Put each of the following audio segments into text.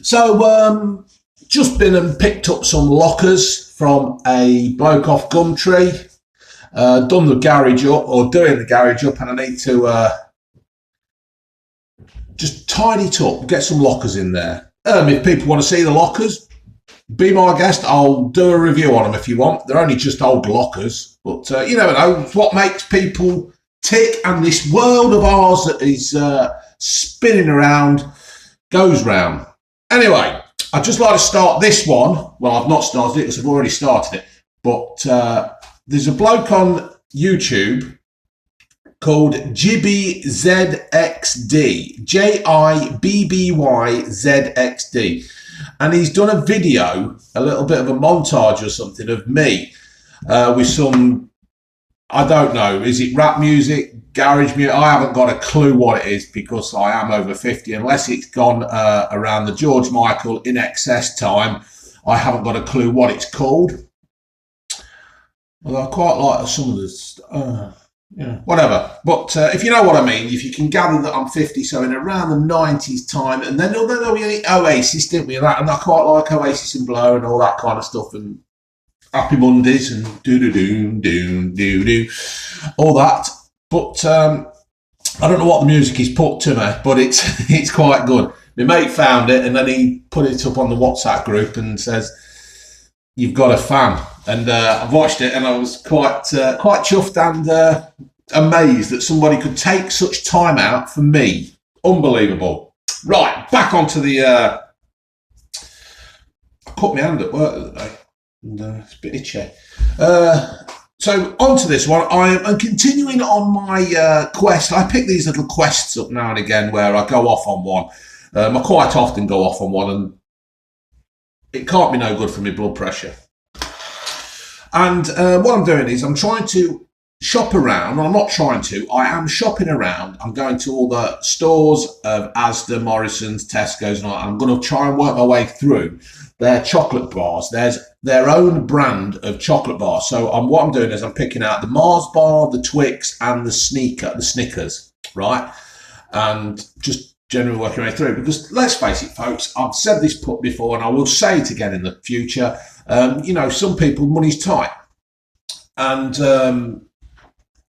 So, just been and picked up some lockers from a bloke off Gumtree. Done the garage up, or doing the garage up, and I need to just tidy it up, get some lockers in there. If people want to see the lockers, be my guest. I'll do a review on them if you want. They're only just old lockers, but you never know. It's what makes people tick, and this world of ours that is spinning around goes round. Anyway, I'd just like to start this one. Well, I've not started it because I've already started it, but there's a bloke on YouTube called Jibby ZXD, JIBBYZXD, and he's done a video, a little bit of a montage or something of me with some, I don't know, is it rap music, garage music? I haven't got a clue what it is because I am over 50, unless it's gone around the George Michael In Excess time. I haven't got a clue what it's called. Although I quite like some of the yeah, whatever. But if you know what I mean, if you can gather that I'm 50, so in around the 90s time, and then we had Oasis, didn't we? And I quite like Oasis and Blow and all that kind of stuff, and Happy Mondays and do all that. But I don't know what the music he's put to me, but it's quite good. My mate found it, and then he put it up on the WhatsApp group and says, "You've got a fan." And I've watched it, and I was quite chuffed and amazed that somebody could take such time out for me. Unbelievable. Right, back onto the. I cut my hand at work the other day, and it's a bit itchy. So onto this one. I am continuing on my quest. I pick these little quests up now and again where I go off on one. I quite often go off on one, and it can't be no good for my blood pressure. And what I'm doing is I'm trying to shop around. Well, I'm not trying to. I am shopping around. I'm going to all the stores of Asda, Morrison's, Tesco's, and all that. I'm going to try and work my way through their chocolate bars. There's their own brand of chocolate bars. So what I'm doing is I'm picking out the Mars bar, the Twix, and the Snickers, right? And just generally working my way through. Because let's face it, folks, I've said this before, and I will say it again in the future. Some people, money's tight, and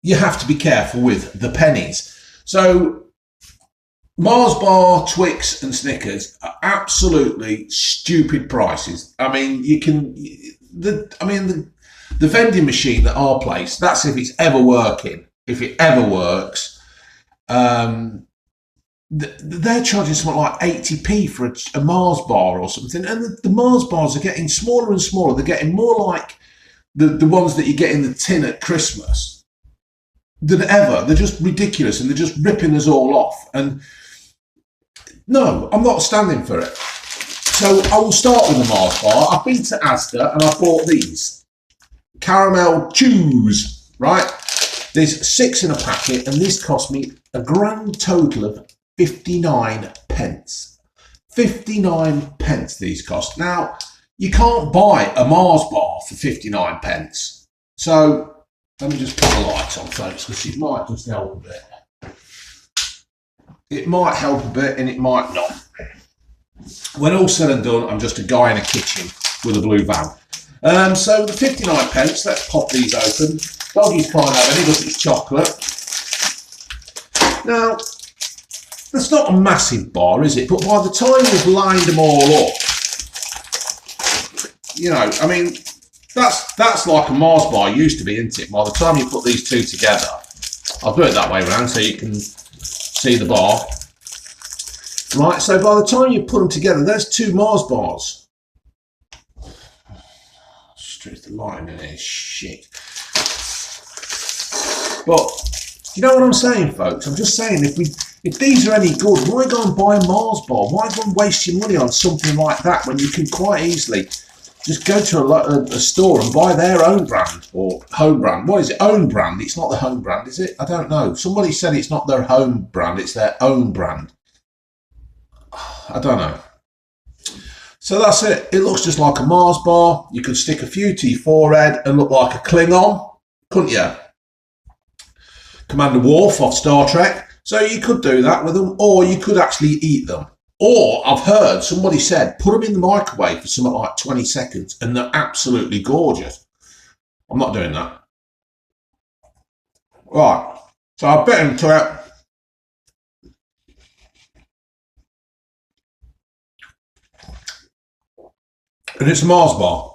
you have to be careful with the pennies. So Mars bar, Twix, and Snickers are absolutely stupid prices. I mean, the vending machine at our place, that's if it's ever working. If it ever works, they're charging something like 80p for a Mars bar or something, and the Mars bars are getting smaller and smaller. They're getting more like the ones that you get in the tin at Christmas than ever. They're just ridiculous, and they're just ripping us all off. And no, I'm not standing for it. So I will start with the Mars bar. I've been to Asda and I bought these caramel chews, right? There's 6 in a packet, and this cost me a grand total of 59 pence. 59 pence these cost. Now, you can't buy a Mars bar for 59 pence. So, let me just put the light on, folks, because it might just help a bit. It might help a bit, and it might not. When all said and done, I'm just a guy in a kitchen with a blue van. So, the 59 pence, let's pop these open. Doggies can't have any because it's chocolate. Now, that's not a massive bar, is it? But by the time we've lined them all up, I mean, that's like a Mars bar used to be, isn't it? By the time you put these two together, I'll do it that way around so you can see the bar. Right, so by the time you put them together, there's 2 Mars bars. Straight the line in here, shit. But you know what I'm saying, folks? I'm just saying, if these are any good, why go and buy a Mars bar? Why go and waste your money on something like that when you can quite easily just go to a store and buy their own brand or home brand? What is it? Own brand? It's not the home brand, is it? I don't know. Somebody said it's not their home brand, it's their own brand. I don't know. So that's it. It looks just like a Mars bar. You could stick a few to your forehead and look like a Klingon, couldn't you? Commander Worf off Star Trek. So you could do that with them, or you could actually eat them. Or I've heard somebody said, put them in the microwave for something like 20 seconds and they're absolutely gorgeous. I'm not doing that. Right, so I bit into it. And it's a Mars bar.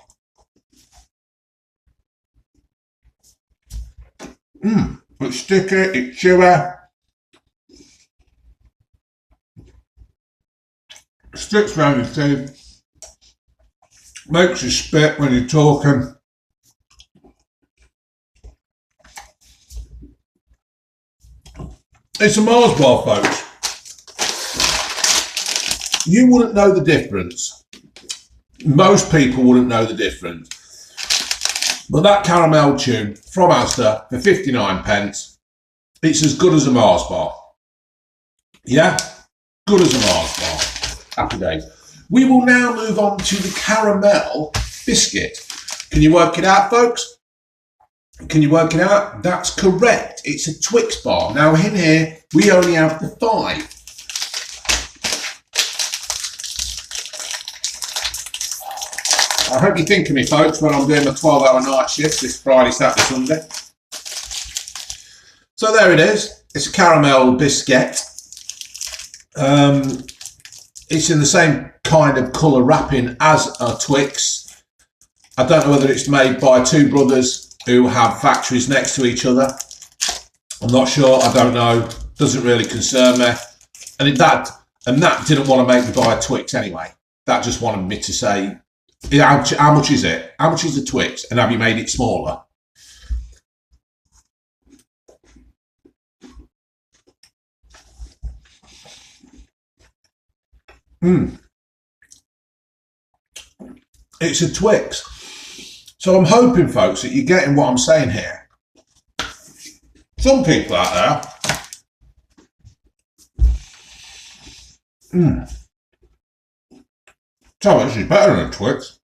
It's sticky, it's chewy. Sticks around your teeth. Makes you spit when you're talking. It's a Mars bar, folks. You wouldn't know the difference. Most people wouldn't know the difference. But that caramel tune from Asda for 59p, it's as good as a Mars bar. Yeah? Good as a Mars bar. Happy days. We will now move on to the caramel biscuit. Can you work it out, folks? Can you work it out? That's correct. It's a Twix bar. Now in here, we only have the 5. I hope you think of me, folks, when I'm doing my 12-hour night shifts this Friday, Saturday, Sunday. So there it is. It's a caramel biscuit. It's in the same kind of colour wrapping as a Twix. I don't know whether it's made by 2 brothers who have factories next to each other. I'm not sure. I don't know. Doesn't really concern me. And that didn't want to make me buy a Twix anyway. That just wanted me to say, how much is it? How much is the Twix? And have you made it smaller? It's a Twix. So I'm hoping, folks, that you're getting what I'm saying here. Some people out there. So this is better than a Twix.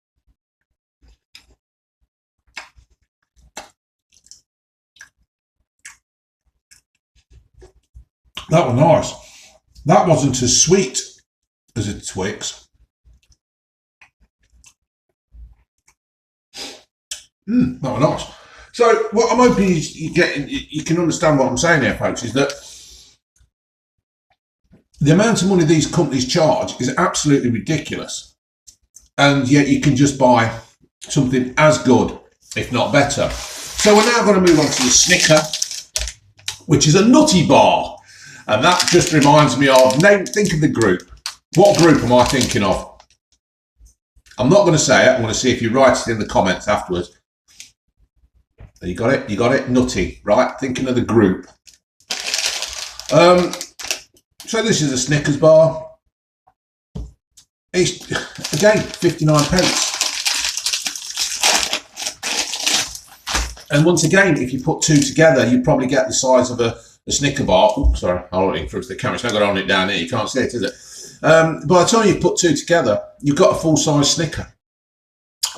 That was nice. That wasn't as sweet as a Twix. That was nice. So what I'm hoping you can understand what I'm saying here, folks, is that the amount of money these companies charge is absolutely ridiculous. And yet you can just buy something as good, if not better. So we're now going to move on to the Snicker, which is a nutty bar. And that just reminds me of, think of the group. What group am I thinking of? I'm not going to say it. I'm going to see if you write it in the comments afterwards. You got it? You got it? Nutty, right? Thinking of the group. So this is a Snickers bar. It's, again, 59p. And once again, if you put 2 together, you probably get the size of a Snicker bar. Oops, sorry, I'm holding it through the camera. It's not got on it down here. You can't see it, is it? By the time you put 2 together, you've got a full-size Snicker.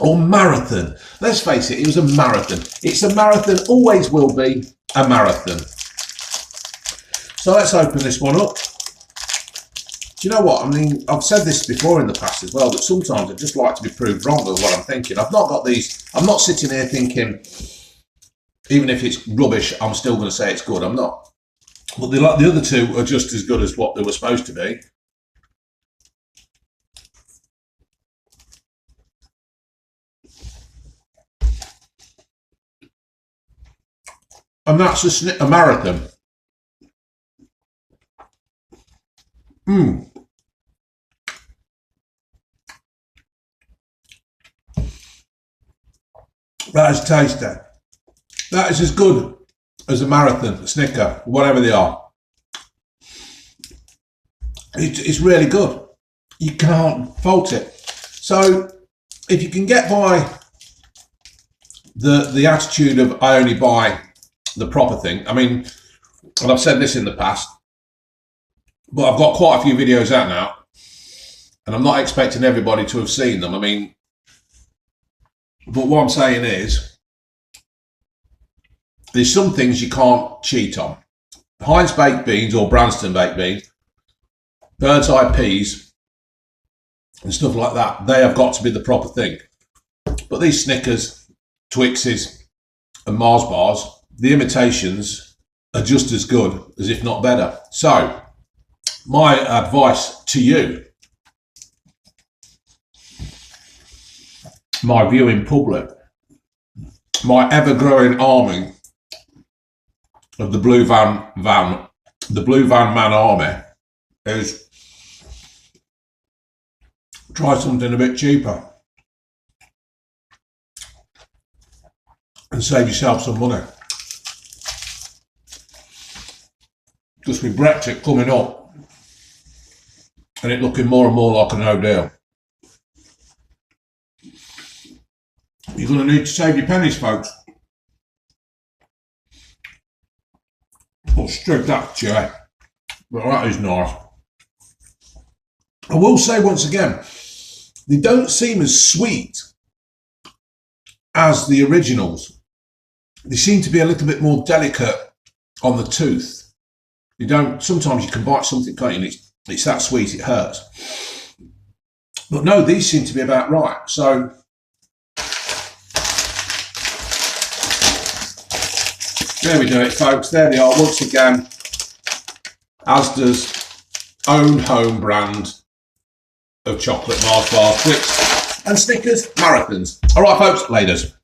Or marathon. Let's face it, it was a marathon. It's a marathon, always will be a marathon. So let's open this one up. Do you know what? I mean, I've said this before in the past as well, that sometimes I just like to be proved wrong with what I'm thinking. I've not got these, I'm not sitting here thinking, even if it's rubbish, I'm still going to say it's good. I'm not. But the other 2 are just as good as what they were supposed to be. And that's a marathon. That is tasty. That is as good as a marathon, a Snicker, whatever they are. It's really good. You can't fault it. So if you can get by the attitude of I only buy the proper thing. I mean, and I've said this in the past, but I've got quite a few videos out now, and I'm not expecting everybody to have seen them. I mean, but what I'm saying is, there's some things you can't cheat on. Heinz baked beans or Branston baked beans, bird's eye peas, and stuff like that, they have got to be the proper thing. But these Snickers, Twixes and Mars bars, the imitations are just as good as if not better. So my advice to you, my viewing public, my ever-growing army of the Blue Van Man army, is try something a bit cheaper and save yourself some money. Just with Brexit coming up and it looking more and more like a no deal, you're going to need to save your pennies, folks. I'll stroke that chair, but that is nice. I will say once again, they don't seem as sweet as the originals. They seem to be a little bit more delicate on the tooth. You don't. Sometimes you can bite something, can't you? And it's that sweet it hurts. But no, these seem to be about right. So there we do it, folks. There they are once again. Asda's own home brand of chocolate Mars bars, Twix and Snickers marathons. All right, folks, laters.